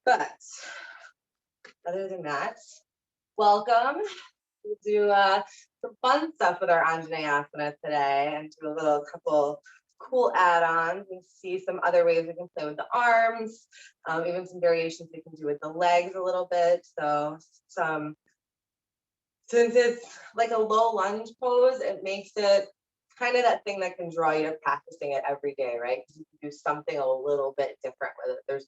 But other than that, welcome. We'll do some fun stuff with our Anjaneyasana today and do a little couple cool add-ons and see some other ways we can play with the arms, even some variations we can do with the legs a little bit. So since it's like a low lunge pose, it makes it kind of that thing that can draw you to practicing it every day, right? Because you can do something a little bit different with it.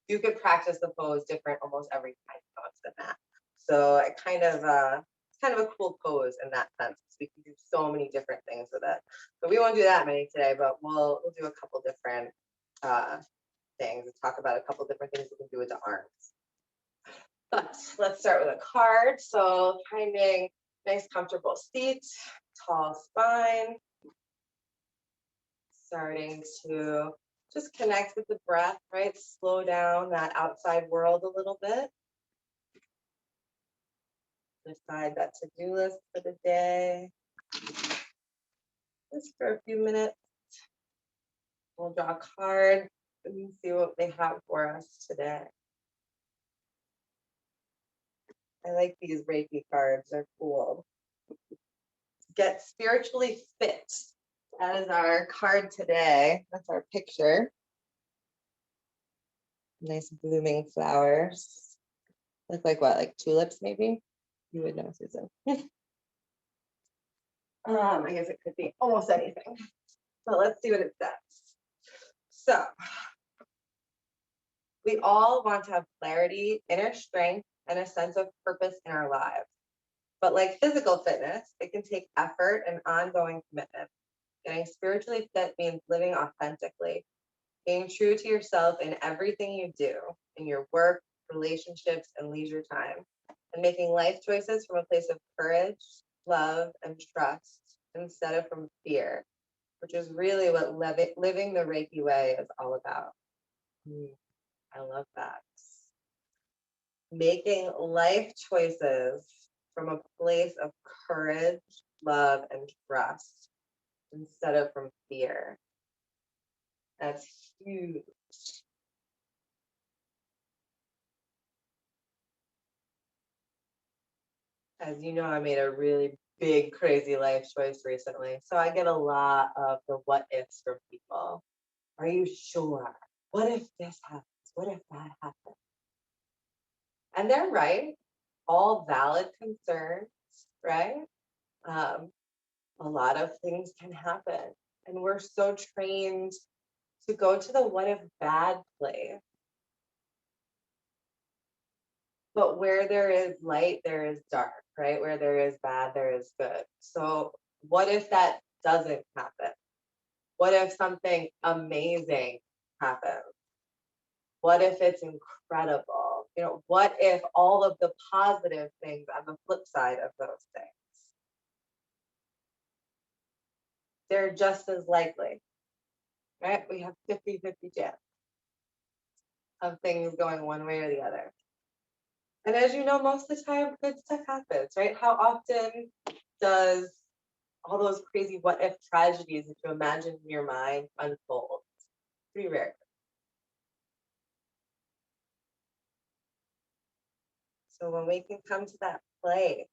You could practice the pose different almost every time you go to the mat. So it it's kind of a cool pose in that sense. We can do so many different things with it. But we won't do that many today, but we'll do a couple different things and talk about a couple different things we can do with the arms. But let's start with a card. So finding nice comfortable seat, tall spine, starting to just connect with the breath, right? Slow down that outside world a little bit. Decide that to-do list for the day. Just for a few minutes. We'll draw a card and see what they have for us today. I like these Reiki cards, they're cool. Get spiritually fit. That is our card today. That's our picture. Nice blooming flowers. Look like what, like tulips maybe? You would know, Susan. I guess it could be almost anything. So let's see what it says. So we all want to have clarity, inner strength, and a sense of purpose in our lives. But like physical fitness, it can take effort and ongoing commitment. Getting spiritually fit means living authentically, being true to yourself in everything you do, in your work, relationships, and leisure time, and making life choices from a place of courage, love, and trust instead of from fear, which is really what living the Reiki way is all about. I love that. Making life choices from a place of courage, love, and trust instead of from fear. That's huge. As you know, I made a really big, crazy life choice recently. So I get a lot of the what ifs from people. Are you sure? What if this happens? What if that happens? And they're right. All valid concerns, right? A lot of things can happen. And we're so trained to go to the what if bad place. But where there is light, there is dark, right? Where there is bad, there is good. So what if that doesn't happen? What if something amazing happens? What if it's incredible? You know, what if all of the positive things on the flip side of those things? They're just as likely, right? We have 50-50 chance of things going one way or the other. And as you know, most of the time, good stuff happens, right? How often does all those crazy what if tragedies that you imagine in your mind unfold? Pretty rare. So when we can come to that place,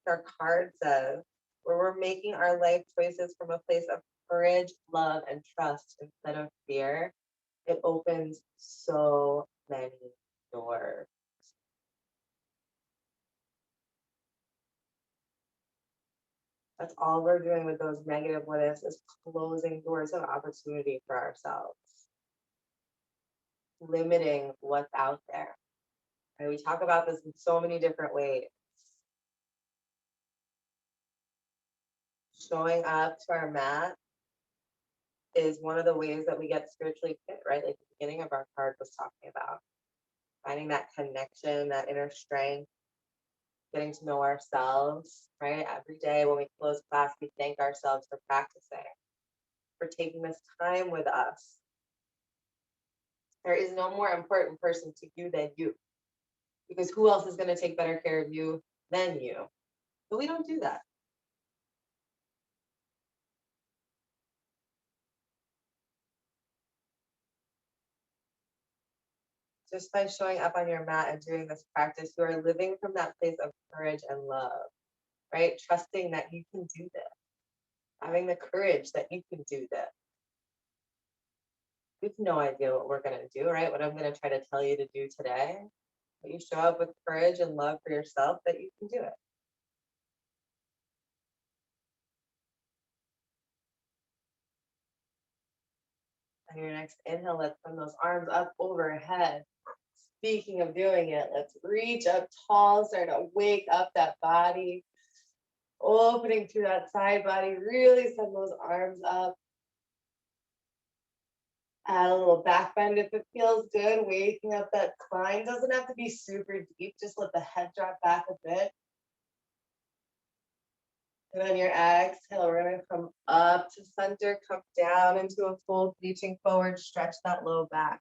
our card says, where we're making our life choices from a place of courage, love, and trust instead of fear, it opens so many doors. That's all we're doing with those negative what ifs is closing doors of opportunity for ourselves, limiting what's out there. And we talk about this in so many different ways. Showing up to our mat is one of the ways that we get spiritually fit, right? Like the beginning of our card was talking about. Finding that connection, that inner strength, getting to know ourselves, right? Every day when we close class, we thank ourselves for practicing, for taking this time with us. There is no more important person to you than you, because who else is going to take better care of you than you? But we don't do that. Just by showing up on your mat and doing this practice, you are living from that place of courage and love, right? Trusting that you can do this, having the courage that you can do this. You have no idea what we're going to do, right? What I'm going to try to tell you to do today. But you show up with courage and love for yourself that you can do it. On your next inhale, let's send those arms up overhead. Speaking of doing it, let's reach up tall, start to wake up that body, opening through that side body. Really send those arms up. Add a little back bend if it feels good. Waking up that spine. Doesn't have to be super deep. Just let the head drop back a bit. And then your exhale, we're going to come up to center, come down into a fold, reaching forward, stretch that low back.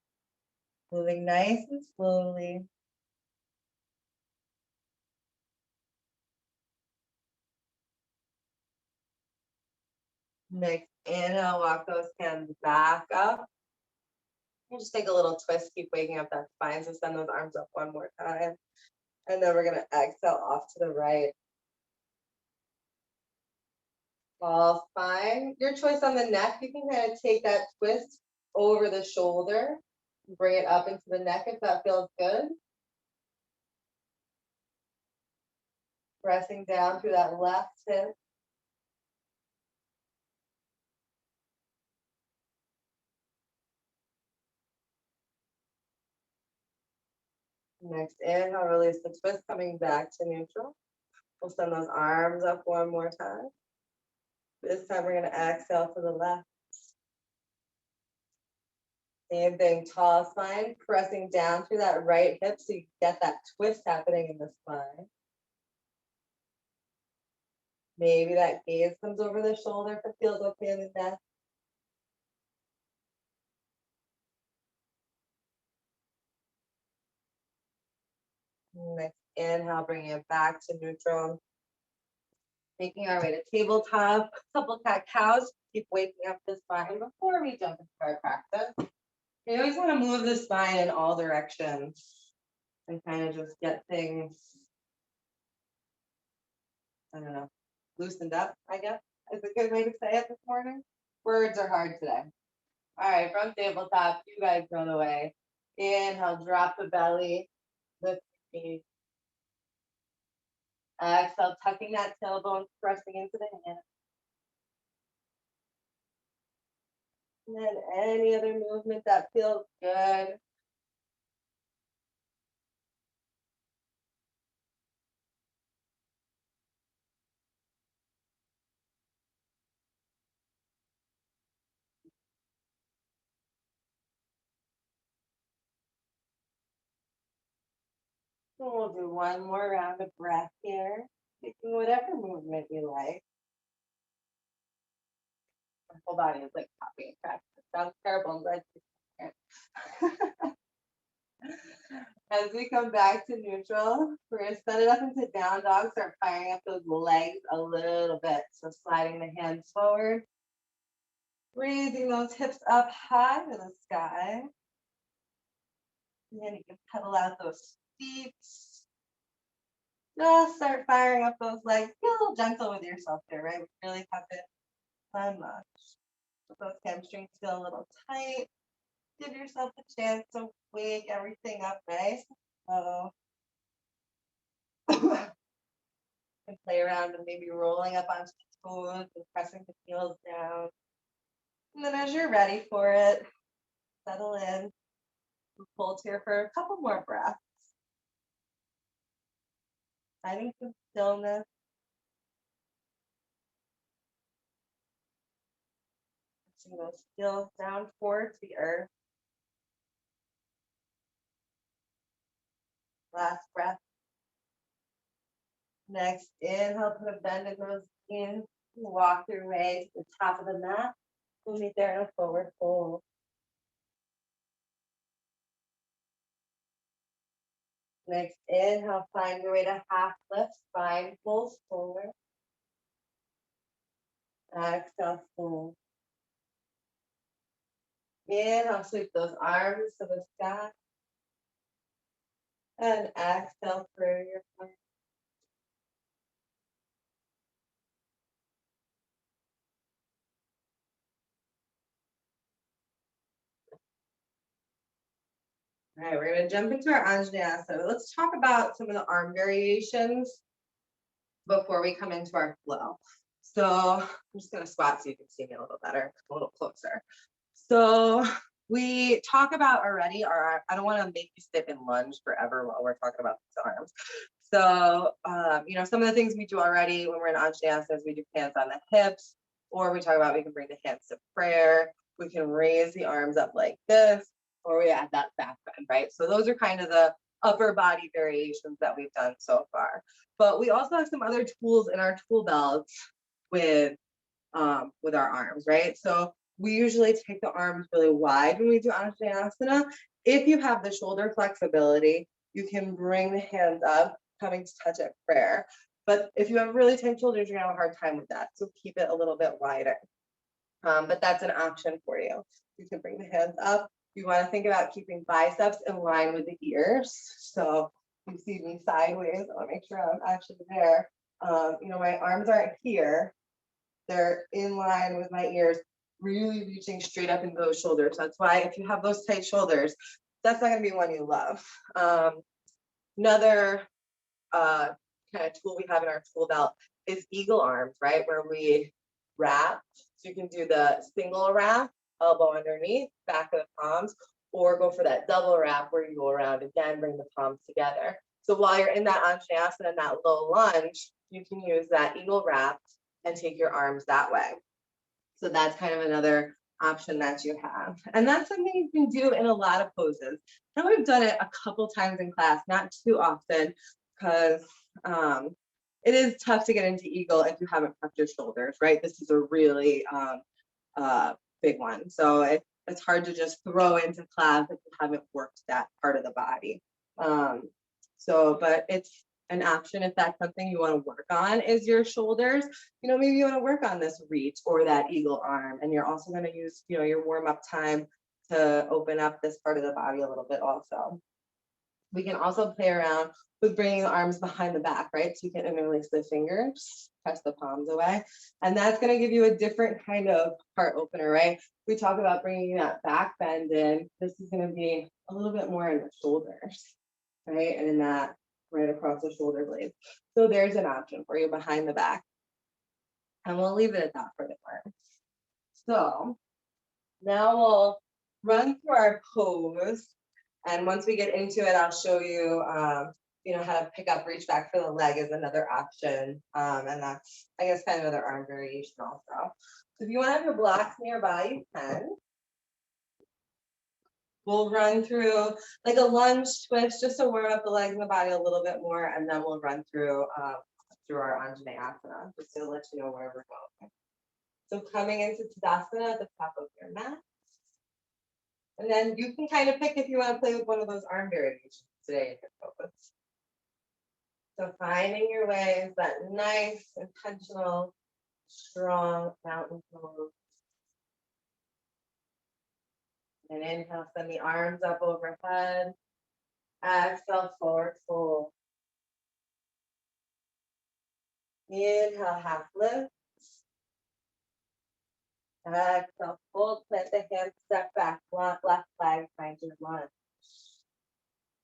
Moving nice and slowly. Next inhale, walk those hands back up. And just take a little twist, keep waking up that spine. So send those arms up one more time. And then we're going to exhale off to the right. All fine. Your choice on the neck, you can kind of take that twist over the shoulder, bring it up into the neck if that feels good. Pressing down through that left hip. Next inhale, release the twist, coming back to neutral. We'll send those arms up one more time. This time we're going to exhale to the left. Same thing, tall spine, pressing down through that right hip so you get that twist happening in the spine. Maybe that gaze comes over the shoulder if it feels okay in the neck. Next inhale, bringing it back to neutral. Making our way to tabletop, couple cat cows. Keep waking up the spine before we jump into our practice. We always want to move the spine in all directions and kind of just get things, I don't know, loosened up, I guess is a good way to say it this morning. Words are hard today. All right, from tabletop, you guys run away. Inhale, drop the belly, lift the knees. Exhale, tucking that tailbone, pressing into the hand. And then any other movement that feels good. And we'll do one more round of breath here, taking whatever movement you like. My whole body is like popping and cracking. It sounds terrible. I'm glad you can't. As we come back to neutral, we're going to set it up into down dog, start firing up those legs a little bit. So sliding the hands forward, raising those hips up high to the sky. And then you can pedal out those feet. Just start firing up those legs. Be a little gentle with yourself there, right? We really haven't done much. So those hamstrings feel a little tight. Give yourself a chance to wake everything up nice and slow. And play around and maybe rolling up onto the toes and pressing the heels down. And then as you're ready for it, settle in. Hold here for a couple more breaths. Finding some stillness. Pressing those heels down towards the earth. Last breath. Next inhale, put a bend in those knees. Walk your way to the top of the mat. We'll meet there in a forward fold. Next inhale, find your way to half lift, spine pulls forward. Exhale, fold. Inhale, sweep those arms to the sky. And exhale through your mouth. All right, we're gonna jump into our Anjaneyasana. Let's talk about some of the arm variations before we come into our flow. So I'm just gonna squat so you can see me a little better, a little closer. So we talk about already I don't want to make you sit in lunge forever while we're talking about these arms. So, some of the things we do already when we're in Anjaneyasana is we do hands on the hips, or we talk about we can bring the hands to prayer. We can raise the arms up like this, or we add that back bend, right? So those are kind of the upper body variations that we've done so far. But we also have some other tools in our tool belts with our arms, right? So we usually take the arms really wide when we do Anjaneyasana. If you have the shoulder flexibility, you can bring the hands up, coming to touch at prayer. But if you have really tight shoulders, you're gonna have a hard time with that. So keep it a little bit wider. But that's an option for you. You can bring the hands up. You want to think about keeping biceps in line with the ears. So you see me sideways. I want to make sure I'm actually there. My arms aren't here. They're in line with my ears, really reaching straight up into those shoulders. That's why if you have those tight shoulders, that's not going to be one you love. Another kind of tool we have in our tool belt is eagle arms, right? Where we wrap. So you can do the single wrap, elbow underneath, back of the palms, or go for that double wrap where you go around again, bring the palms together. So while you're in that Anjaneyasana and that low lunge, you can use that eagle wrap and take your arms that way. So that's kind of another option that you have. And that's something you can do in a lot of poses. And we've done it a couple times in class, not too often, because it is tough to get into eagle if you haven't prepped your shoulders, right? This is a really big one. So it's hard to just throw into class if you haven't worked that part of the body. But it's an option if that's something you want to work on is your shoulders. Maybe you want to work on this reach or that eagle arm, and you're also going to use, your warm-up time to open up this part of the body a little bit also. We can also play around with bringing the arms behind the back, right? So you can interlace the fingers, press the palms away. And that's going to give you a different kind of heart opener, right? We talk about bringing that back bend in. This is going to be a little bit more in the shoulders, right? And in that right across the shoulder blades. So there's an option for you behind the back. And we'll leave it at that for the arms. So now we'll run through our pose. And once we get into it, I'll show you, how to pick up, reach back for the leg is another option. And that's, I guess, kind of another arm variation also. So if you want to have your blocks nearby, you can. We'll run through like a lunge twist just to warm up the legs and the body a little bit more. And then we'll run through our Anjaneyasana, just to let you know where we're going. So coming into Tadasana at the top of your mat. And then you can kind of pick if you want to play with one of those arm variations today in your focus. So finding your way is that nice, intentional, strong mountain pose. And inhale, send the arms up overhead. Exhale, forward fold. Inhale, half lift. Exhale, fold, plant the hands, step back, left leg, find your lunge.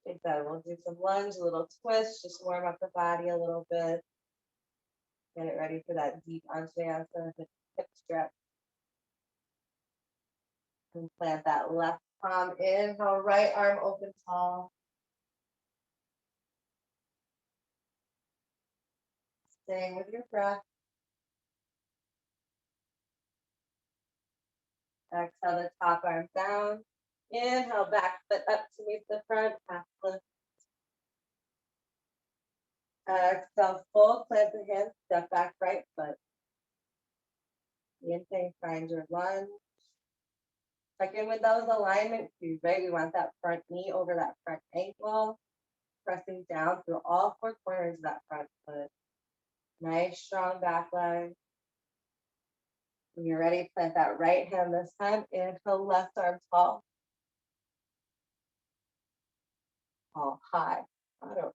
Take that. We'll do some lunge, a little twist, just warm up the body a little bit. Get it ready for that deep Anjaneyasana, hip stretch. And plant that left palm, inhale, right arm open tall. Staying with your breath. Exhale, the top arm down. Inhale, back foot up to meet the front, half lift. Exhale, fold, plant the hands, step back, right foot. Inhale, find your lunge. Check in with those alignment cues, right? We want that front knee over that front ankle, pressing down through all four corners of that front foot. Nice, strong back leg. When you're ready, plant that right hand this time. Inhale, left arm tall. Tall, high. I don't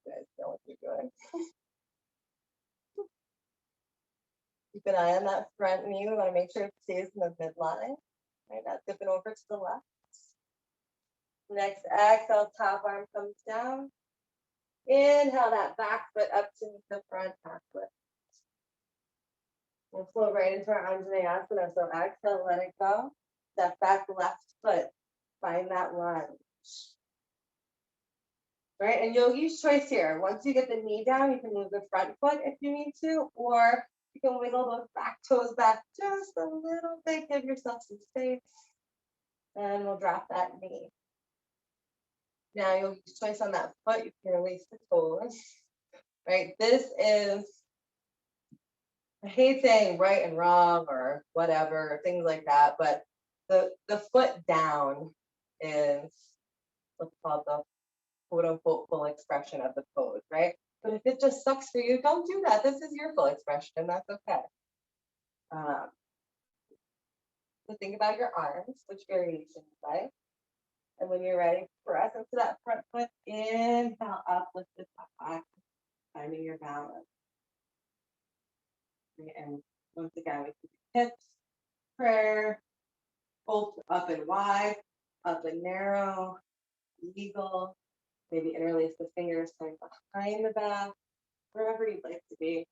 you guys know what you're doing. Keep an eye on that front knee. We want to make sure it stays in the midline. Right, not dipping over to the left. Next exhale, top arm comes down. Inhale that back foot up to the front half foot. We'll flow right into our Anjaneyasana. So exhale, let it go. Step back left foot. Find that lunge. Right, and yogi's choice here. Once you get the knee down, you can move the front foot if you need to, or you can wiggle those back toes back just a little bit. Give yourself some space. And we'll drop that knee. Now yogi's choice on that foot. You can release the toes. Right, this is, I hate saying right and wrong or whatever, things like that, but the foot down is what's called the quote unquote full expression of the pose, right? But if it just sucks for you, don't do that. This is your full expression, and that's okay. So think about your arms, which variation you like. And when you're ready, press into that front foot, inhale up, lift the top back, finding your balance. And once again, we keep hips, prayer, both up and wide, up and narrow, eagle, maybe interlace the fingers going behind the back, wherever you'd like to be.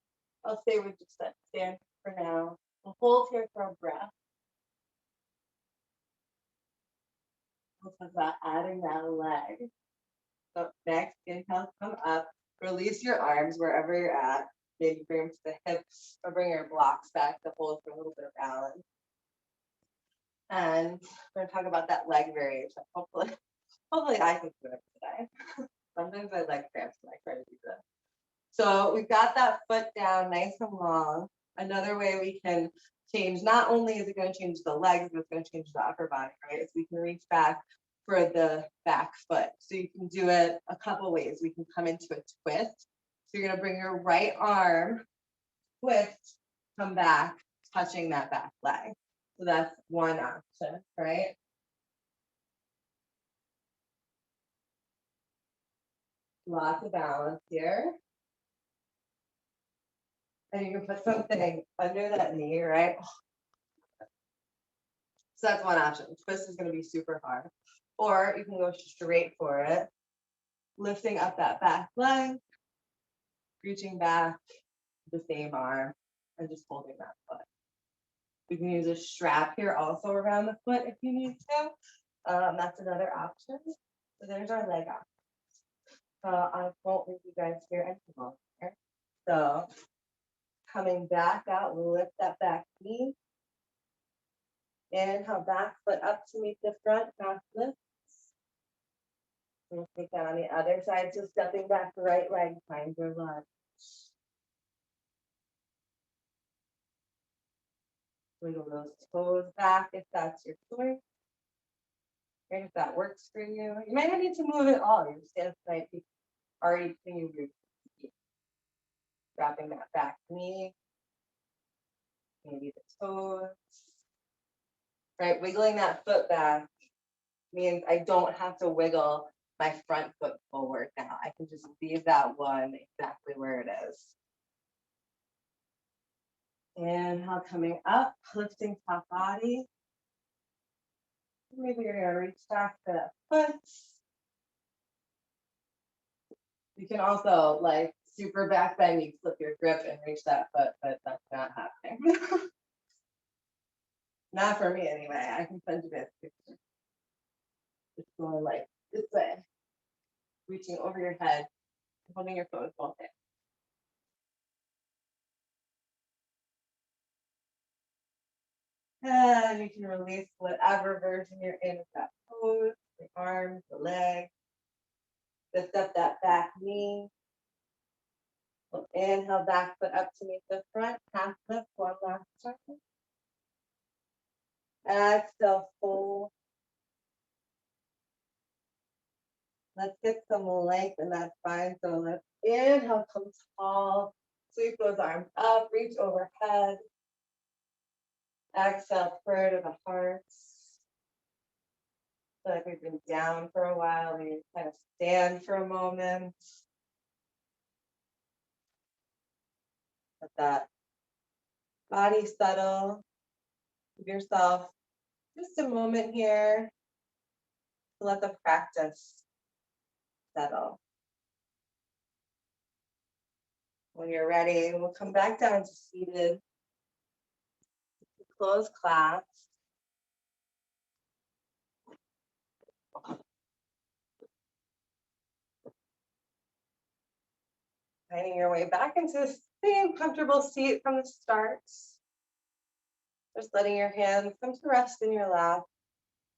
I'll stay with just that stand for now. We'll hold here for a breath. We'll talk about adding that leg. So next, inhale, come up, release your arms wherever you're at. Maybe bring them to the hips or bring your blocks back to hold for a little bit of balance. And we're gonna talk about that leg variation. Hopefully I can do it today. Sometimes I leg cramps when I try to do this. So we've got that foot down nice and long. Another way we can change, not only is it going to change the legs, but it's going to change the upper body, right? So we can reach back for the back foot. So you can do it a couple ways. We can come into a twist. So you're going to bring your right arm, twist, come back, touching that back leg. So that's one option, right? Lots of balance here. And you can put something under that knee, right? So that's one option. Twist is going to be super hard. Or you can go straight for it, lifting up that back leg, reaching back the same arm, and just holding that foot. We can use a strap here also around the foot if you need to. That's another option. So there's our leg option. I won't leave you guys here any longer. So coming back out, lift that back knee. Inhale, back foot up to meet the front, half lift. We'll take that on the other side. So stepping back, the right leg, find your lunge. Wiggle those toes back if that's your choice. And if that works for you, you might not need to move at all. Your stance might be already clean. Dropping that back knee, maybe the toes. Right, wiggling that foot back means I don't have to wiggle my front foot forward now. I can just leave that one exactly where it is. Inhale, coming up, lifting top body. Maybe you're gonna reach back to that foot. You can also like super back bend, you flip your grip and reach that foot, but that's not happening. Not for me anyway. I can send you this picture. It's going like this way, reaching over your head, holding your foot with both hands. And you can release whatever version you're in of that pose, the arms, the legs. Lift up that back knee. We'll inhale, back foot up to meet the front, half lift, one last time. Exhale, fold. Let's get some length in that spine. So let's inhale, come tall. Sweep those arms up, reach overhead. Exhale, prayer to the heart. Feel like we've been down for a while. We kind of stand for a moment. Let that body settle. Give yourself just a moment here to let the practice settle. When you're ready, we'll come back down to seated. Close class. Finding your way back into the same comfortable seat from the start. Just letting your hands come to rest in your lap.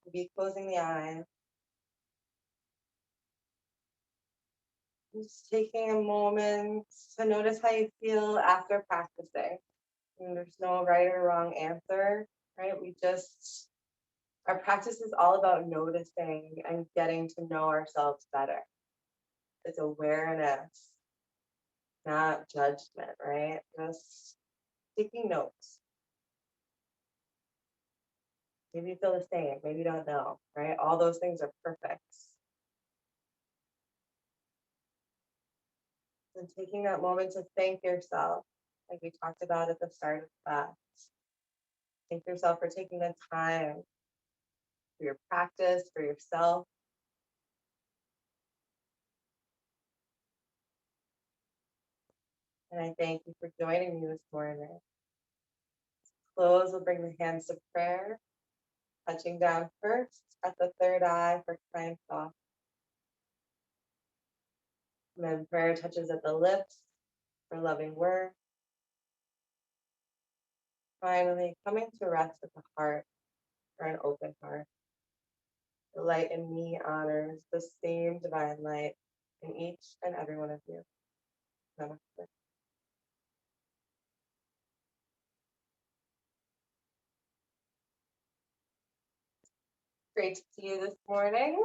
Maybe closing the eyes. Just taking a moment to notice how you feel after practicing. And there's no right or wrong answer, right? Our practice is all about noticing and getting to know ourselves better. It's awareness, not judgment, right? Just taking notes. Maybe you feel the same, maybe you don't know, right? All those things are perfect. And taking that moment to thank yourself, like we talked about at the start of class. Thank yourself for taking the time for your practice, for yourself. And I thank you for joining me this morning. Close, we'll bring the hands to prayer, touching down first at the third eye for kind thought. And then prayer touches at the lips for loving words. Finally, coming to rest at the heart for an open heart. The light in me honors the same divine light in each and every one of you. Namaste. Great to see you this morning.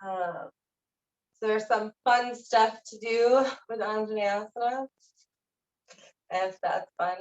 So there's some fun stuff to do with Anjaneyasana, and if that's fun